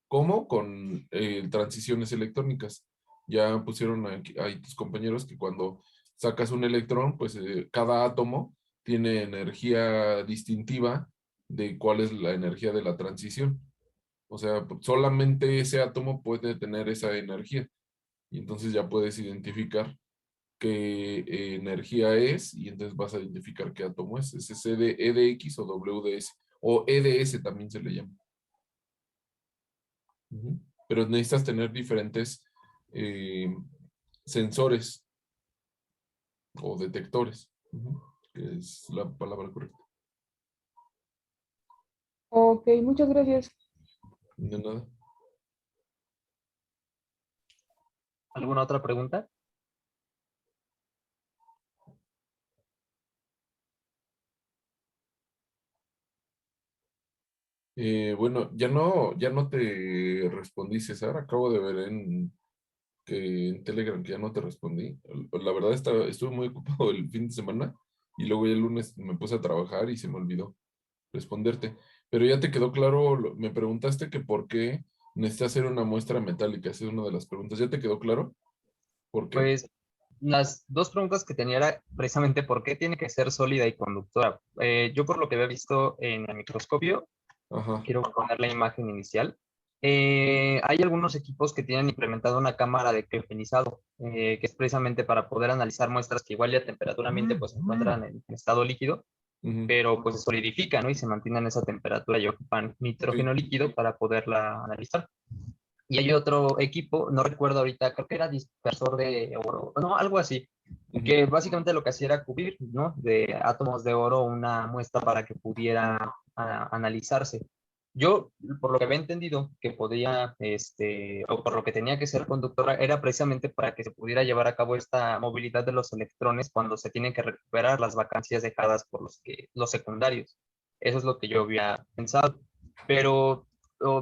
¿Cómo? Con transiciones electrónicas. Ya pusieron ahí tus compañeros que cuando sacas un electrón, pues cada átomo tiene energía distintiva de cuál es la energía de la transición. O sea, solamente ese átomo puede tener esa energía. Y entonces ya puedes identificar qué energía es y entonces vas a identificar qué átomo es. Es EDX o WDS. O EDS también se le llama. Ujú. Pero necesitas tener diferentes eh, sensores o detectores, que es la palabra correcta. Ok, muchas gracias. De nada. ¿Alguna otra pregunta? Bueno, ya no te respondí, César. Acabo de ver en Telegram que ya no te respondí. La verdad estuve muy ocupado el fin de semana y luego ya el lunes me puse a trabajar y se me olvidó responderte. Pero ya te quedó claro, me preguntaste que por qué necesitas hacer una muestra metálica. Esa es una de las preguntas. ¿Ya te quedó claro? ¿Por qué? Pues las dos preguntas que tenía era precisamente por qué tiene que ser sólida y conductora. Yo por lo que había visto en el microscopio, Ajá. quiero poner la imagen inicial. Hay algunos equipos que tienen implementado una cámara de criogenizado, que es precisamente para poder analizar muestras que igual ya a temperatura ambiente pues se encuentran en estado líquido, Ujú. pero pues se solidifican, ¿no? Y se mantienen a esa temperatura y ocupan Sí. nitrógeno líquido para poderla analizar. Y hay otro equipo, no recuerdo ahorita, creo que era dispersor de oro, no, algo así, Ujú. que básicamente lo que hacía era cubrir, ¿no? De átomos de oro una muestra para que pudiera analizarse. Yo, por lo que había entendido, que podía, o por lo que tenía que ser conductora, era precisamente para que se pudiera llevar a cabo esta movilidad de los electrones cuando se tienen que recuperar las vacancias dejadas por los secundarios. Eso es lo que yo había pensado. Pero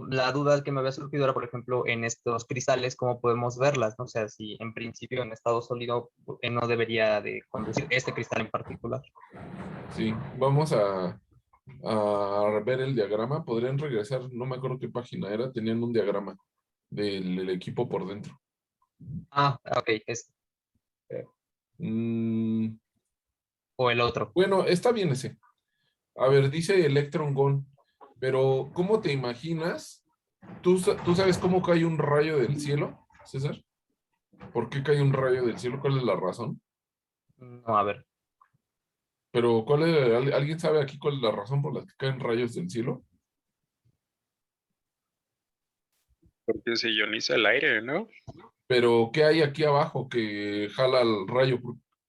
la duda que me había surgido era, por ejemplo, en estos cristales, ¿cómo podemos verlas? ¿No? O sea, si en principio en estado sólido no debería de conducir este cristal en particular. Sí. Vamos a ver el diagrama. Podrían regresar, no me acuerdo qué página era, tenían un diagrama del equipo por dentro. Ah, ok, Mm, o el otro. bueno, está bien ese. A ver, dice Electron Gun, pero ¿cómo te imaginas? ¿Tú sabes cómo cae un rayo del cielo, César? ¿Por qué cae un rayo del cielo? ¿Cuál es la razón? No, a ver. Pero ¿alguien sabe aquí cuál es la razón por la que caen rayos del cielo? Porque se ioniza el aire, ¿no? Pero, ¿qué hay aquí abajo que jala el rayo?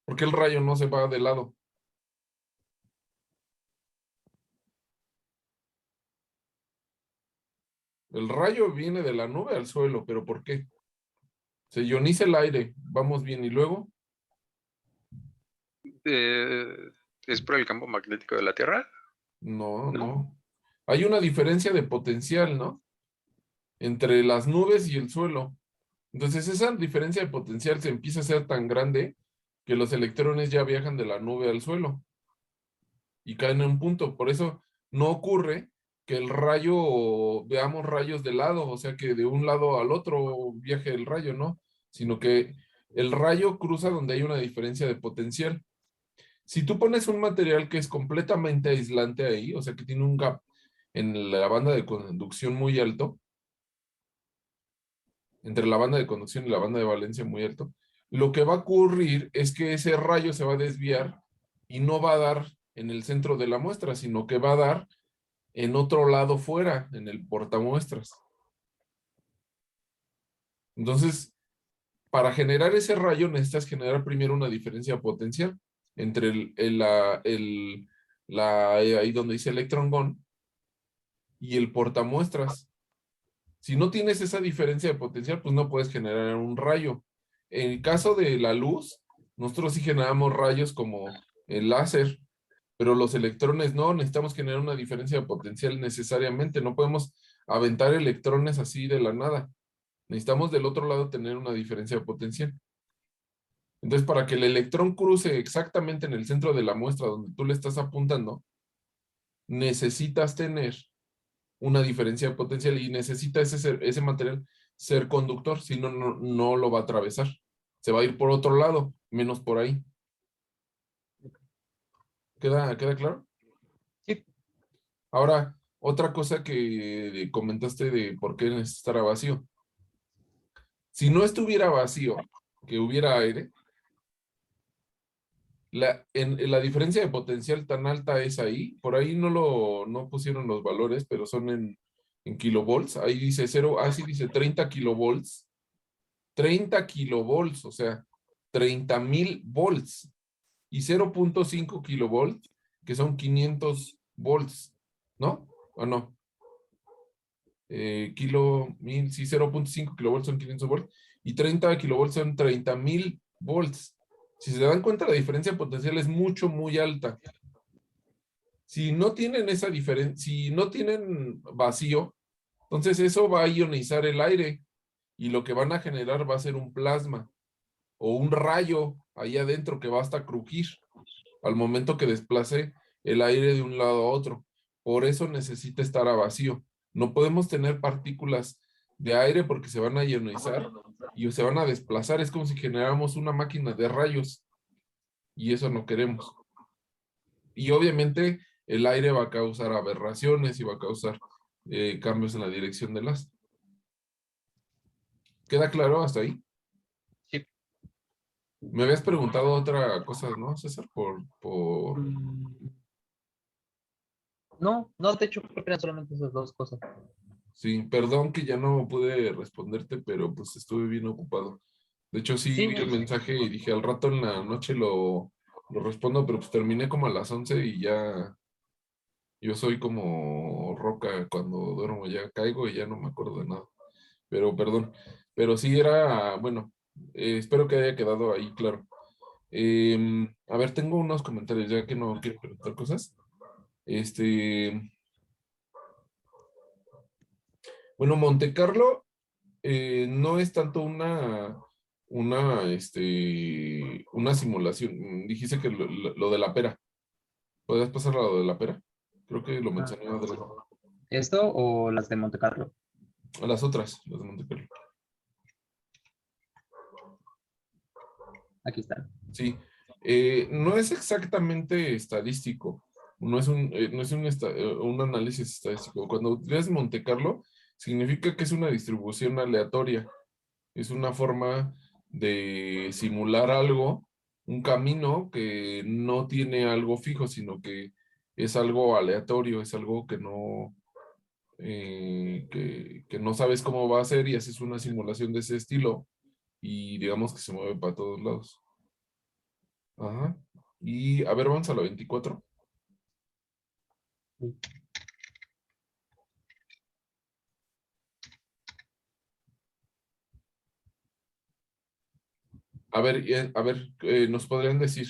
¿Por qué el rayo no se va de lado? El rayo viene de la nube al suelo, ¿pero por qué? Se ioniza el aire, vamos bien, ¿y luego? ¿Es por el campo magnético de la Tierra? No, no. Hay una diferencia de potencial, ¿no? Entre las nubes y el suelo. Entonces, esa diferencia de potencial se empieza a ser tan grande que los electrones ya viajan de la nube al suelo y caen en un punto. Por eso no ocurre que el rayo, veamos rayos de lado, o sea que de un lado al otro viaje el rayo, ¿no? Sino que el rayo cruza donde hay una diferencia de potencial. Si tú pones un material que es completamente aislante ahí, o sea que tiene un gap en la banda de conducción muy alto, entre la banda de conducción y la banda de valencia muy alto, lo que va a ocurrir es que ese rayo se va a desviar y no va a dar en el centro de la muestra, sino que va a dar en otro lado fuera, en el portamuestras. Entonces, para generar ese rayo necesitas generar primero una diferencia potencial entre ahí donde dice electron gun y el portamuestras. Si no tienes esa diferencia de potencial, pues no puedes generar un rayo. En el caso de la luz, nosotros sí generamos rayos como el láser, pero los electrones no, necesitamos generar una diferencia de potencial necesariamente, no podemos aventar electrones así de la nada. Necesitamos del otro lado tener una diferencia de potencial. Entonces, para que el electrón cruce exactamente en el centro de la muestra donde tú le estás apuntando, necesitas tener una diferencia de potencial y necesita ese material ser conductor, si no, no lo va a atravesar. Se va a ir por otro lado, menos por ahí. ¿Queda claro? Sí. Ahora, otra cosa que comentaste de por qué estará vacío. Si no estuviera vacío, que hubiera aire, la diferencia de potencial tan alta es ahí, por ahí no pusieron los valores, pero son en kilovolts, ahí dice 0, así dice 30 kilovolts, 30 kilovolts, o sea, 30,000 volts, y 0.5 kilovolts, que son 500 volts, ¿no? ¿O no? Sí, 0.5 kilovolts son 500 volts, y 30 kilovolts son 30,000 volts. Si se dan cuenta, la diferencia potencial es muy alta. Si no tienen esa diferencia, si no tienen vacío, entonces eso va a ionizar el aire y lo que van a generar va a ser un plasma o un rayo ahí adentro que va hasta crujir al momento que desplace el aire de un lado a otro. Por eso necesita estar a vacío. No podemos tener partículas de aire porque se van a ionizar y se van a desplazar. Es como si generáramos una máquina de rayos y eso no queremos. Y obviamente el aire va a causar aberraciones y va a causar cambios en la dirección del haz. ¿Queda claro hasta ahí? Sí. Me habías preguntado otra cosa, ¿no, César? No, de hecho, creo que eran solamente esas dos cosas. Sí, perdón que ya no pude responderte, pero pues estuve bien ocupado. De hecho, sí vi el mensaje y dije, al rato en la noche lo respondo, pero pues terminé como a las 11 y ya, yo soy como roca cuando duermo, ya caigo y ya no me acuerdo de nada. Pero perdón, pero sí era, bueno, espero que haya quedado ahí claro. A ver, tengo unos comentarios, ya que no quiero preguntar cosas. Bueno, Monte Carlo no es tanto una simulación. Dijiste que lo de la pera. ¿Podrías pasar a lo de la pera? Creo que lo mencioné Adrián. ¿Esto o las de Monte Carlo? A las otras, las de Monte Carlo. Aquí están. Sí. No es exactamente estadístico. No es un análisis estadístico. Cuando utilizas Monte Carlo, significa que es una distribución aleatoria. Es una forma de simular algo, un camino que no tiene algo fijo, sino que es algo aleatorio, es algo que no, que no sabes cómo va a ser y haces una simulación de ese estilo y digamos que se mueve para todos lados. Ajá. Y a ver, vamos a la 24. A ver, nos podrían decir,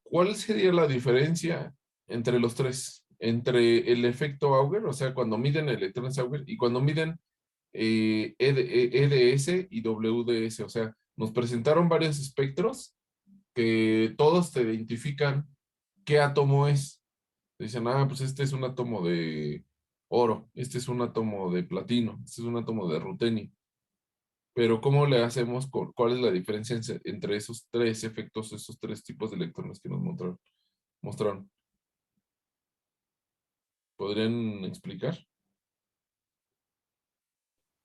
¿cuál sería la diferencia entre los tres? Entre el efecto Auger, o sea, cuando miden electrones Auger y cuando miden EDS y WDS. O sea, nos presentaron varios espectros que todos te identifican qué átomo es. Dicen, pues este es un átomo de oro, este es un átomo de platino, este es un átomo de rutenio. Pero ¿cómo le hacemos? ¿Cuál es la diferencia entre esos tres efectos, esos tres tipos de electrones que nos mostraron? ¿Podrían explicar?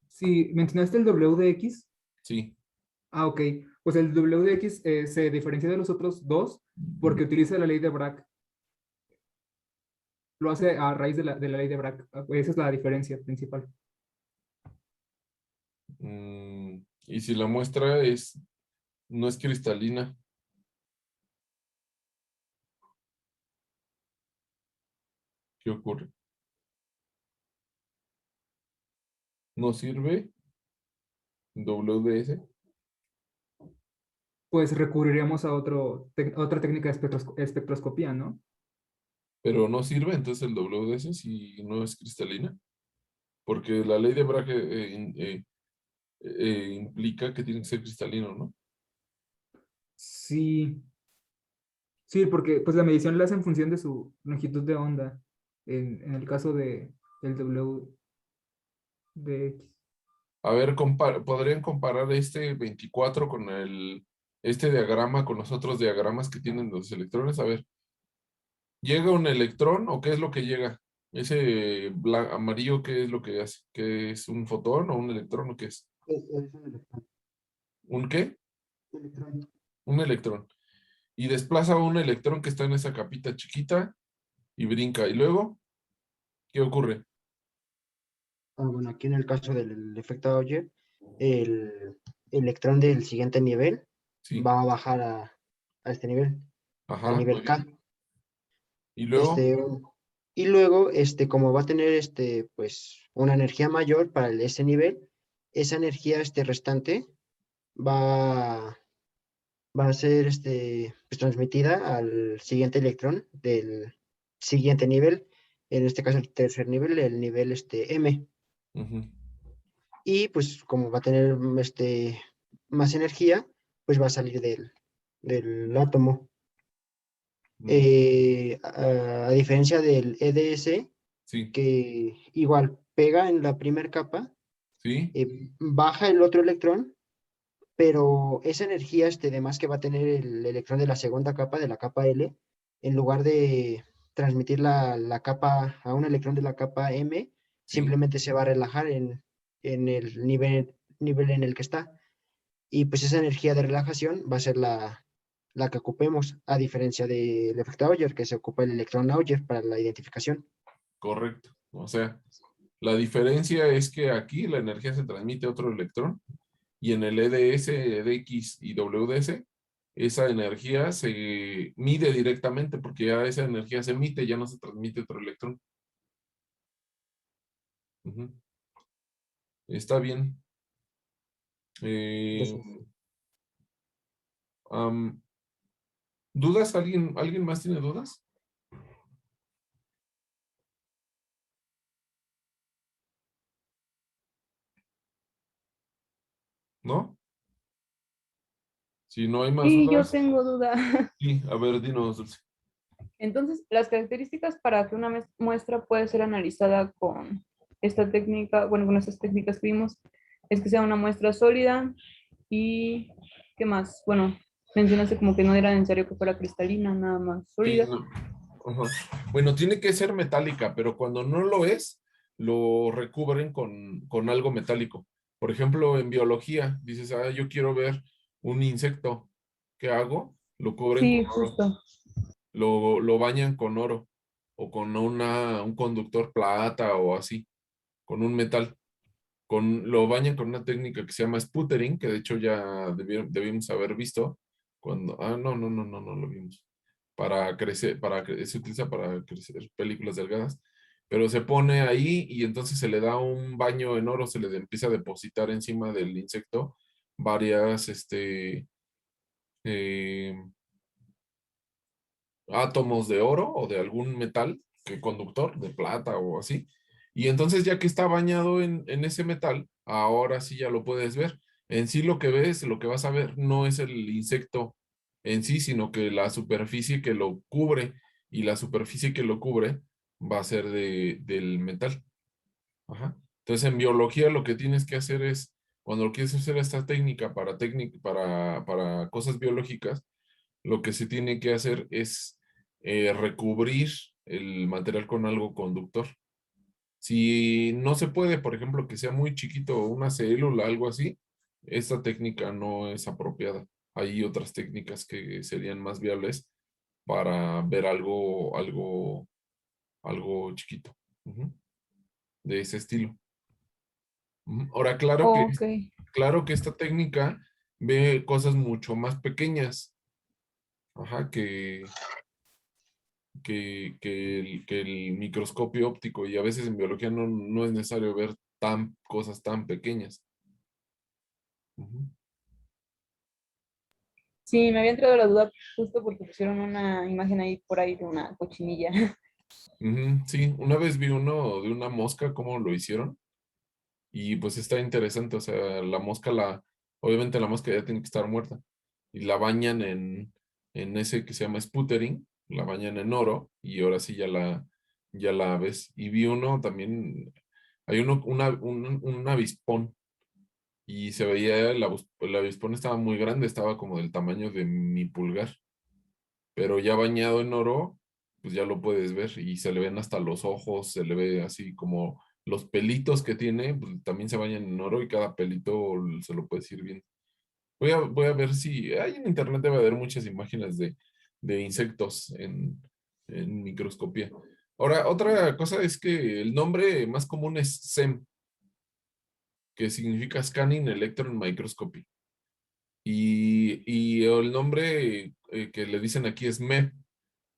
Si mencionaste el WDX, Sí. ok, pues el WDX se diferencia de los otros dos porque utiliza la ley de Bragg. Lo hace a raíz de la ley de Bragg. Esa es la diferencia principal. Y si la muestra no es cristalina. ¿Qué ocurre? ¿No sirve WDS? Pues recurriríamos a otra técnica de espectroscopía, ¿no? Pero no sirve entonces el WDS si no es cristalina. Porque la ley de Bragg implica que tiene que ser cristalino, ¿no? Sí, sí, porque pues la medición la hace en función de su longitud de onda, en el caso del WDX. A ver, ¿podrían comparar este 24 con este diagrama con los otros diagramas que tienen los electrones? A ver, ¿llega un electrón o qué es lo que llega? Ese amarillo, ¿qué es lo que hace? ¿Qué es un fotón o un electrón o qué es? Es un electrón. ¿Un qué? Electrón. Un electrón. Y desplaza un electrón que está en esa capita chiquita y brinca. ¿Y luego qué ocurre? Bueno, aquí en el caso del efecto Auger, el electrón del siguiente nivel Sí. va a bajar a este nivel, al Ajá, muy nivel K. bien. ¿Y luego? Este, y luego, como va a tener pues, una energía mayor para ese nivel, esa energía restante va, va a ser pues, transmitida al siguiente electrón del siguiente nivel, en este caso el tercer nivel, el nivel M. Ujú. Y pues como va a tener más energía, pues va a salir del átomo. Mm, A diferencia del EDS, sí, que igual pega en la primera capa, sí, baja el otro electrón, pero esa energía de más que va a tener el electrón de la segunda capa, de la capa L, en lugar de transmitir la capa a un electrón de la capa M, sí. simplemente se va a relajar en el nivel en el que está. Y pues esa energía de relajación va a ser la que ocupemos, a diferencia del efecto Auger, que se ocupa el electrón Auger para la identificación. Correcto. O sea, la diferencia es que aquí la energía se transmite a otro electrón y en el EDS, EDX y WDS, esa energía se mide directamente porque ya esa energía se emite, ya no se transmite a otro electrón. Ujú. Está bien. Eh, Entonces, am, ¿Dudas? ¿Alguien más tiene dudas? ¿No? Si no hay más Sí, yo dudas, tengo duda. sí, a ver, dinos, Dulce. Entonces, las características para que una muestra pueda ser analizada con esta técnica, bueno, con estas técnicas que vimos, es que sea una muestra sólida y, ¿qué más? Bueno, mencionaste como que no era necesario que fuera cristalina, nada más Sí, sólida. no. Ajá. Bueno, tiene que ser metálica, pero cuando no lo es, lo recubren con algo metálico. Por ejemplo, en biología, dices, yo quiero ver un insecto. ¿Qué hago? Lo cubren con Sí, oro. justo. Lo bañan con oro. o con un conductor plata o así, con un metal. Lo bañan con una técnica que se llama sputtering, que de hecho ya debimos haber visto cuando, no lo vimos. Para crecer, se utiliza para crecer películas delgadas, pero se pone ahí y entonces se le da un baño en oro, se le empieza a depositar encima del insecto varias, eh, átomos de oro o de algún metal que conductor, de plata o así. Y entonces ya que está bañado en ese metal, ahora sí ya lo puedes ver. En sí lo que ves, lo que vas a ver no es el insecto en sí, sino que la superficie que lo cubre, y la superficie que lo cubre va a ser del metal. Ajá. Entonces en biología lo que tienes que hacer es, cuando quieres hacer esta técnica para cosas biológicas, lo que se tiene que hacer es recubrir el material con algo conductor. Si no se puede, por ejemplo, que sea muy chiquito una célula, algo así, esta técnica no es apropiada. Hay otras técnicas que serían más viables para ver algo chiquito, ujú, de ese estilo. Ujú. Ahora, Ok. claro que esta técnica ve cosas mucho más pequeñas, ajá, que el microscopio óptico, y a veces en biología no es necesario ver cosas tan pequeñas. Ujú. Sí, me había entrado la duda justo porque pusieron una imagen ahí por ahí de una cochinilla. Ujú, sí, una vez vi uno de una mosca, cómo lo hicieron, y pues está interesante, o sea, obviamente la mosca ya tiene que estar muerta, y la bañan en ese que se llama sputtering, la bañan en oro, y ahora sí ya la ves. Y vi uno también, hay un avispón, y se veía, el avispón estaba muy grande, estaba como del tamaño de mi pulgar, pero ya bañado en oro, pues ya lo puedes ver y se le ven hasta los ojos, se le ve así como los pelitos que tiene, pues también se bañan en oro y cada pelito se lo puedes ir viendo. Voy a ver si hay en internet, debe haber muchas imágenes de insectos en microscopía. Ahora, otra cosa es que el nombre más común es SEM, que significa Scanning Electron Microscopy. Y el nombre que le dicen aquí es MEB,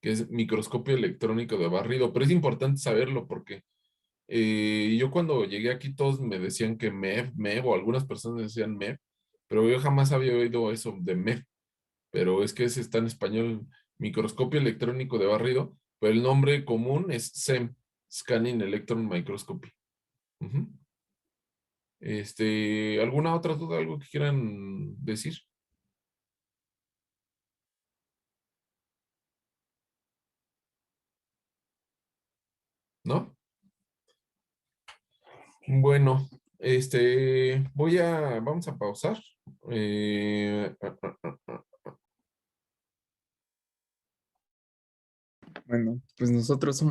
que es microscopio electrónico de barrido, pero es importante saberlo porque yo cuando llegué aquí todos me decían que MEB, o algunas personas decían MEB, pero yo jamás había oído eso de MEB, pero es que ese está en español, microscopio electrónico de barrido, pero el nombre común es SEM, Scanning Electron Microscopy. Ujú. ¿Alguna otra duda, algo que quieran decir? ¿No? Bueno, vamos a pausar. Eh, ah, ah, ah, ah. Bueno, pues nosotros somos